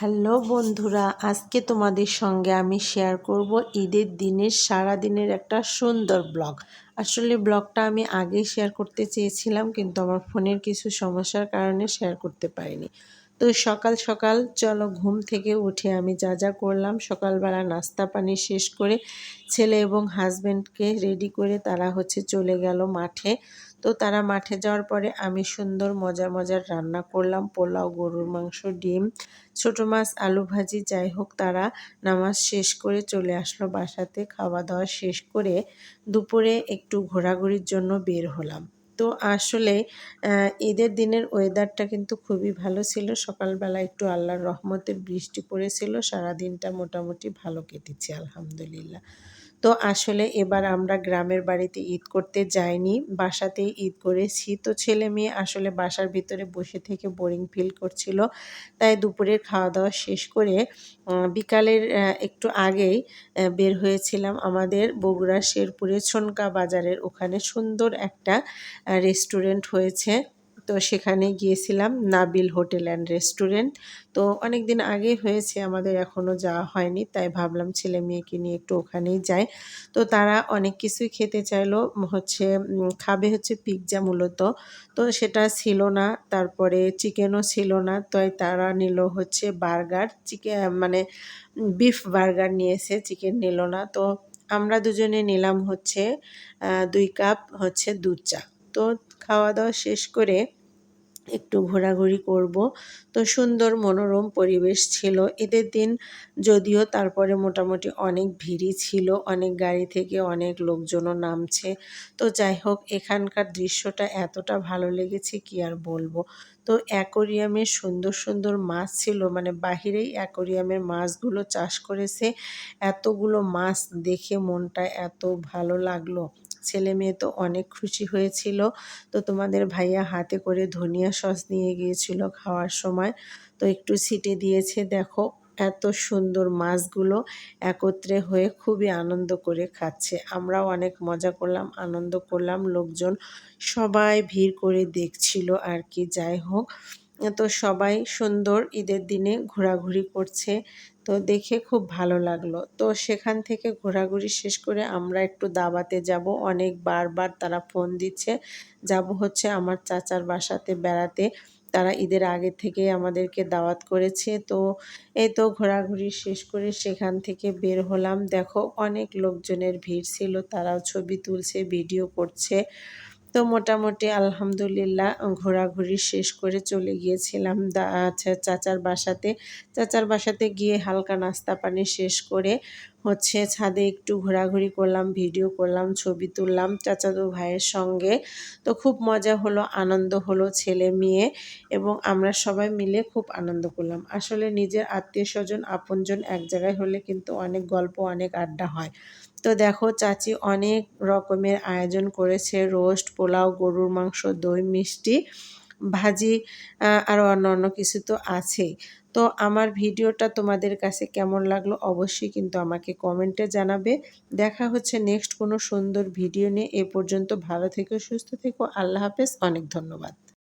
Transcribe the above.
Hello বন্ধুরা, আজকে তোমাদের সঙ্গে আমি শেয়ার করব ঈদের দিনের সারাদিনের একটা সুন্দর ব্লগ। আসলে ব্লগটা আমি আগেই শেয়ার করতে চেয়েছিলাম, কিন্তু আমার ফোনের কিছু সমস্যার কারণে শেয়ার করতে পারিনি। তো সকাল সকাল চলো ঘুম থেকে উঠে আমি যা যা করলাম, সকালবেলা নাস্তা পানি শেষ করে ছেলে এবং হাজব্যান্ডকে রেডি করে তারা চলে গেল মাঠে। তো তারা মাঠে যাওয়ার পরে আমি সুন্দর মজার মজার রান্না করলাম, পোলাও, গরুর মাংস, ডিম, ছোট মাছ, আলু ভাজি। যাই হোক, তারা নামাজ শেষ করে চলে আসলো বাসাতে। খাওয়া দাওয়া শেষ করে দুপুরে একটু ঘোরাঘুরির জন্য বের হলাম। তো আসলে ঈদের দিনের ওয়েদারটা কিন্তু খুবই ভালো ছিল। সকালবেলা একটু আল্লাহর রহমতের বৃষ্টি পড়েছিল, সারাদিনটা মোটামুটি ভালো কেটেছে আলহামদুলিল্লাহ। তো আসলে এবার আমরা গ্রামের বাড়িতে ঈদ করতে যাইনি, বাসাতেই ঈদ করেছি। তো ছেলে মেয়ে আসলে বাসার ভিতরে বসে থেকে বোরিং ফিল করছিল, তাই দুপুরের খাওয়া দাওয়া শেষ করে বিকালের একটু আগেই বের হয়েছিলাম আমাদের বগুড়া শেরপুরে ছনকা বাজারের ওখানে সুন্দর একটা রেস্টুরেন্ট হয়েছে। তো সেখানে গিয়েছিলাম, নাবিল হোটেল অ্যান্ড রেস্টুরেন্ট। তো অনেক দিন আগেই হয়েছে, আমাদের এখনও যাওয়া হয়নি, তাই ভাবলাম ছেলে মেয়েকে নিয়ে একটু ওখানেই যাই। তো তারা অনেক কিছুই খেতে চাইলো, খাবে পিৎজা মূলত। তো সেটা ছিল না, তারপরে চিকেনও ছিল না, তাই তারা নিল বার্গার, মানে বিফ বার্গার নিয়েছে, চিকেন নিল না। তো আমরা দুজনে নিলাম 2 কাপ দুধ চা। তো খাওয়া দাওয়া শেষ করে একটু ঘোরাঘুরি করব। তো সুন্দর মনোরম পরিবেশ ছিল ঈদের দিন, যদিও তারপরে মোটামুটি অনেক ভিড়ই ছিল, অনেক গাড়ি থেকে অনেক লোকজনও নামছে। তো যাই হোক, এখানকার দৃশ্যটা এতটা ভালো লেগেছে কি আর বলবো। তো অ্যাকোরিয়ামে সুন্দর সুন্দর মাছ ছিল, মানে বাহিরেই অ্যাকোরিয়ামের মাছগুলো চাষ করেছে। এতগুলো মাছ দেখে মনটা এত ভালো লাগলো, ছেলে মেয়ে তো অনেক খুশি হয়েছিল। তো তোমাদের ভাইয়া হাতে করে ধনিয়া সস নিয়ে গিয়েছিল খাওয়ার সময়, তো একটু ছিটে দিয়েছে। দেখো এত সুন্দর মাছগুলো একত্রে হয়ে খুবই আনন্দ করে খাচ্ছে। আমরাও অনেক মজা করলাম, আনন্দ করলাম, লোকজন সবাই ভিড় করে দেখছিল আর কি। যাই হোক, তো সবাই সুন্দর ঈদের দিনে ঘোরাঘুরি করছে, তো দেখে খুব ভালো লাগলো। তো সেখান থেকে ঘোরাঘুরি শেষ করে আমরা একটু দাওয়াতে যাব, অনেক বারবার তারা ফোন দিচ্ছে। যাব আমার চাচার বাসাতে বেড়াতে, তারা ঈদের আগে থেকে আমাদেরকে দাওয়াত করেছে। তো এই তো ঘোরাঘুরি শেষ করে সেখান থেকে বের হলাম। দেখো অনেক লোকজনের ভিড় ছিল, তারাও ছবি তুলছে, ভিডিও করছে। তো মোটামুটি আলহামদুলিল্লাহ ঘোরাঘুরি শেষ করে চলে গিয়েছিলাম চাচার বাসাতে। চাচার বাসাতে গিয়ে হালকা নাস্তা পানি শেষ করে ছাদে একটু ঘোরাঘুরি করলাম, ভিডিও করলাম, ছবি তুললাম চাচাতো ভাইয়ের সঙ্গে। তো খুব মজা হলো, আনন্দ হলো, ছেলে মেয়ে এবং আমরা সবাই মিলে খুব আনন্দ করলাম। আসলে নিজের আত্মীয় স্বজন আপনজন এক জায়গায় হলে কিন্তু অনেক গল্প, অনেক আড্ডা হয়। তো দেখো চাচি অনেক রকমের আয়োজন করেছে, রোস্ট, পোলাও, গরুর মাংস, দই, মিষ্টি, ভাজি, আরও অন্য কিছু তো আছেই। তো আমার ভিডিওটা তোমাদের কাছে কেমন লাগলো অবশ্যই কিন্তু আমাকে কমেন্টে জানাবে। দেখা হচ্ছে নেক্সট কোনো সুন্দর ভিডিও নিয়ে। এ পর্যন্ত ভালো থেকো, সুস্থ থেকো, আল্লাহ হাফেজ, অনেক ধন্যবাদ।